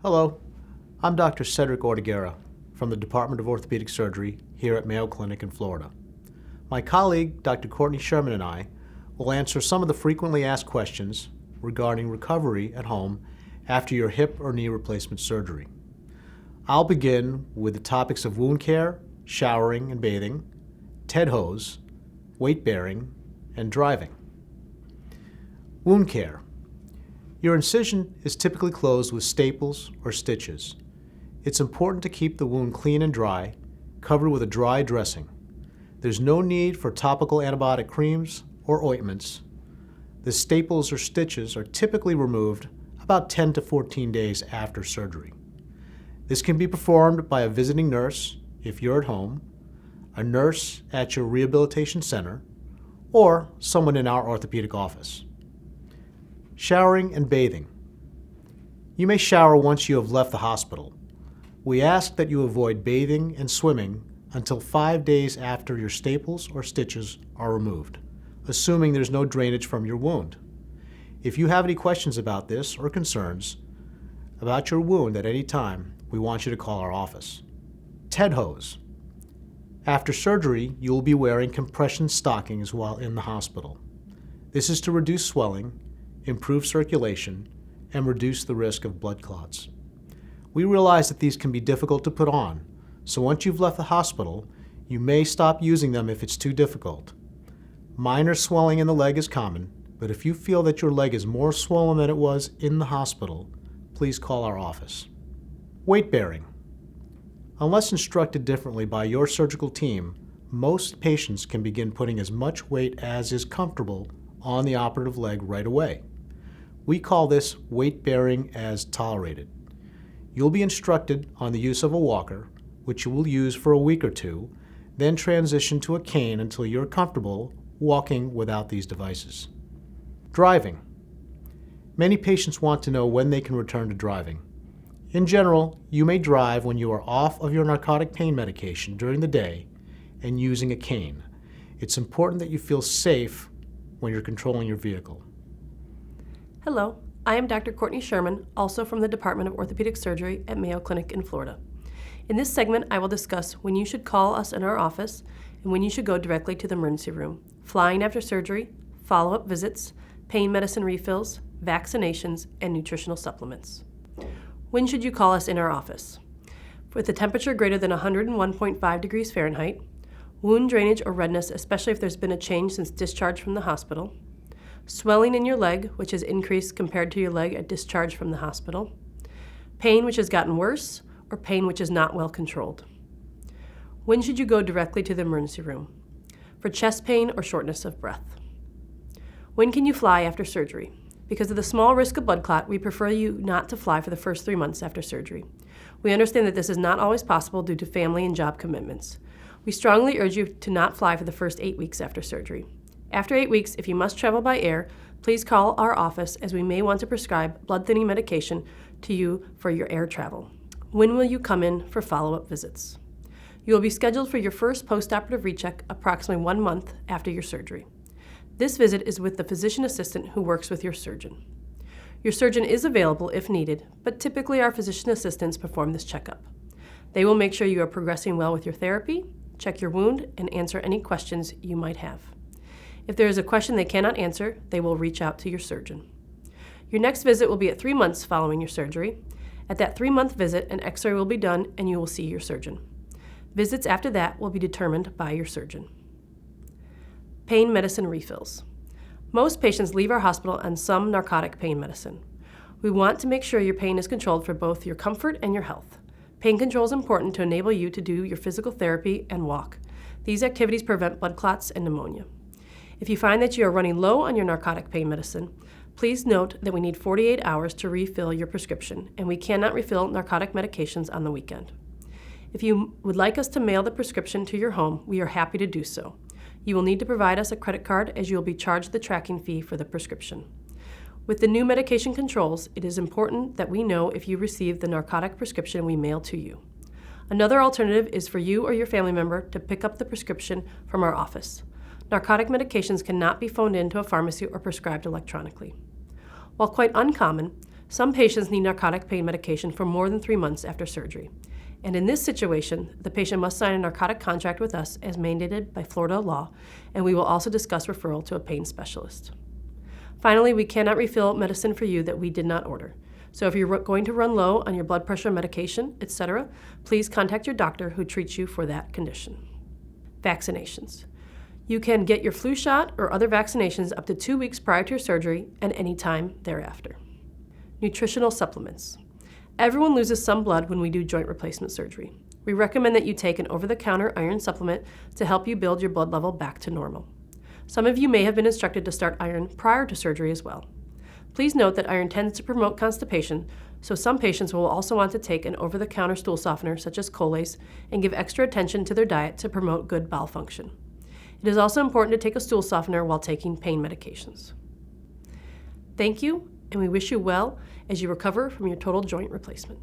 Hello, I'm Dr. Cedric Ortiguera from the Department of Orthopedic Surgery here at Mayo Clinic in Florida. My colleague, Dr. Courtney Sherman, and I will answer some of the frequently asked questions regarding recovery at home after your hip or knee replacement surgery. I'll begin with the topics of wound care, showering and bathing, TED hose, weight bearing, and driving. Wound care. Your incision is typically closed with staples or stitches. It's important to keep the wound clean and dry, covered with a dry dressing. There's no need for topical antibiotic creams or ointments. The staples or stitches are typically removed about 10 to 14 days after surgery. This can be performed by a visiting nurse if you're at home, a nurse at your rehabilitation center, or someone in our orthopedic office. Showering and bathing. You may shower once you have left the hospital. We ask that you avoid bathing and swimming until 5 days after your staples or stitches are removed, assuming there's no drainage from your wound. If you have any questions about this or concerns about your wound at any time, we want you to call our office. TED hose. After surgery, you will be wearing compression stockings while in the hospital. This is to reduce swelling, improve circulation, and reduce the risk of blood clots. We realize that these can be difficult to put on, so once you've left the hospital, you may stop using them if it's too difficult. Minor swelling in the leg is common, but if you feel that your leg is more swollen than it was in the hospital, please call our office. Weight bearing. Unless instructed differently by your surgical team, most patients can begin putting as much weight as is comfortable on the operative leg right away. We call this weight bearing as tolerated. You'll be instructed on the use of a walker, which you will use for a week or two, then transition to a cane until you're comfortable walking without these devices. Driving. Many patients want to know when they can return to driving. In general, you may drive when you are off of your narcotic pain medication during the day and using a cane. It's important that you feel safe when you're controlling your vehicle. Hello, I am Dr. Courtney Sherman, also from the Department of Orthopedic Surgery at Mayo Clinic in Florida. In this segment, I will discuss when you should call us in our office and when you should go directly to the emergency room, flying after surgery, follow-up visits, pain medicine refills, vaccinations, and nutritional supplements. When should you call us in our office? With a temperature greater than 101.5 degrees Fahrenheit, wound drainage or redness, especially if there's been a change since discharge from the hospital, swelling in your leg, which has increased compared to your leg at discharge from the hospital, pain which has gotten worse, or pain which is not well controlled. When should you go directly to the emergency room? For chest pain or shortness of breath. When can you fly after surgery? Because of the small risk of blood clot, we prefer you not to fly for the first 3 months after surgery. We understand that this is not always possible due to family and job commitments. We strongly urge you to not fly for the first 8 weeks after surgery. After 8 weeks, if you must travel by air, please call our office as we may want to prescribe blood thinning medication to you for your air travel. When will you come in for follow-up visits? You will be scheduled for your first post-operative recheck approximately 1 month after your surgery. This visit is with the physician assistant who works with your surgeon. Your surgeon is available if needed, but typically our physician assistants perform this checkup. They will make sure you are progressing well with your therapy, check your wound, and answer any questions you might have. If there is a question they cannot answer, they will reach out to your surgeon. Your next visit will be at 3 months following your surgery. At that 3-month visit, an x-ray will be done and you will see your surgeon. Visits after that will be determined by your surgeon. Pain medicine refills. Most patients leave our hospital on some narcotic pain medicine. We want to make sure your pain is controlled for both your comfort and your health. Pain control is important to enable you to do your physical therapy and walk. These activities prevent blood clots and pneumonia. If you find that you are running low on your narcotic pain medicine, please note that we need 48 hours to refill your prescription, and we cannot refill narcotic medications on the weekend. If you would like us to mail the prescription to your home, we are happy to do so. You will need to provide us a credit card as you will be charged the tracking fee for the prescription. With the new medication controls, it is important that we know if you received the narcotic prescription we mail to you. Another alternative is for you or your family member to pick up the prescription from our office. Narcotic medications cannot be phoned into a pharmacy or prescribed electronically. While quite uncommon, Some patients need narcotic pain medication for more than 3 months after surgery. And in this situation, the patient must sign a narcotic contract with us as mandated by Florida law, and we will also discuss referral to a pain specialist. Finally, we cannot refill medicine for you that we did not order. So if you're going to run low on your blood pressure medication, etc., please contact your doctor who treats you for that condition. Vaccinations. You can get your flu shot or other vaccinations up to 2 weeks prior to your surgery and any time thereafter. Nutritional supplements. Everyone loses some blood when we do joint replacement surgery. We recommend that you take an over-the-counter iron supplement to help you build your blood level back to normal. Some of you may have been instructed to start iron prior to surgery as well. Please note that iron tends to promote constipation, so some patients will also want to take an over-the-counter stool softener such as Colace and give extra attention to their diet to promote good bowel function. It is also important to take a stool softener while taking pain medications. Thank you, and we wish you well as you recover from your total joint replacement.